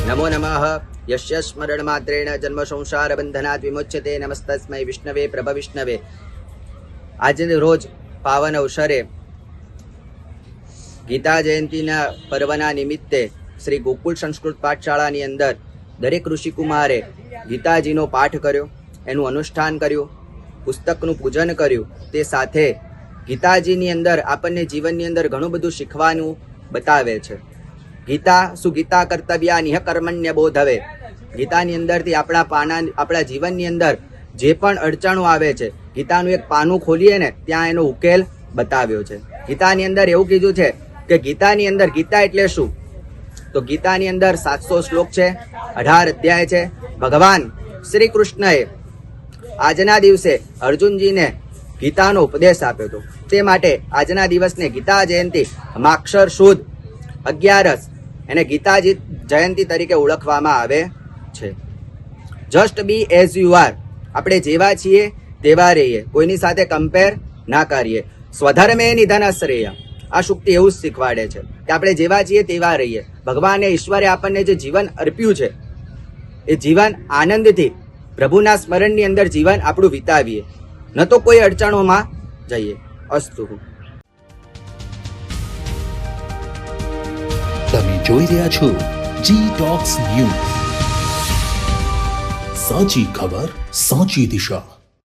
नमो नमः यस्य स्मरण मात्रेण जन्म संसार बंधनात् विमुच्यते नमस्तस्मै विष्णवे प्रभ विष्णवे। आज रोज पावन अवसरे गीता जयंतीना पर्वना निमित्ते श्री गोकुल संस्कृत पाठशाळानी अंदर दरेक ऋषिकुमारे गीताजीनो पाठ कर्यो, एनु अनुष्ठान कर्युं, पुस्तकनुं पूजन कर्युं। ते साथे गीताजीनी अंदर आपणे जीवननी अंदर घणुं बधुं शीखवानुं बतावे छे। गीता सुगीता कर्तव्या निह कर्मण्य बोधवे। गीतानी अंदरथी आपણા जीवननी अंदर जे पण अडचणो आवे छे, गीतानुं एक पाનું खोलीए ने त्यां एनो उकेल बताव्यो छे। गीतानी अंदर एवुं कीधुं छे के गीतानी अंदर गीता एटले शुं, तो गीतानी अंदर 700 श्लोक छे, 18 अध्याय छे। भगवान श्री कृष्णए आजना दिवसे अर्जुनजीने गीतानो उपदेश आप्यो हतो। ते माटे आजना दिवसने गीता जयंती माक्षर सुद 11 એને ગીતાજી જયંતી તરીકે ઓળખવામાં આવે છે। Just B as you are, આપણે જેવા છીએ તેવા રહીએ, કોઈની સાથે કમ્પેર ના કરીએ। સ્વધર્મે નિધનશ્રેય, આ શુક્તિ એવું જ શીખવાડે છે કે આપણે જેવા છીએ તેવા રહીએ। ભગવાને ઈશ્વરે આપણને જે જીવન અર્પ્યું છે એ જીવન આનંદથી પ્રભુના સ્મરણની અંદર જીવન આપણું વિતાવીએ, ન તો કોઈ અડચણોમાં જઈએ। અસ્તુ। તમે જોઈ રહ્યા છો જી ટોક્સ ન્યૂઝ, સાચી ખબર સાચી દિશા।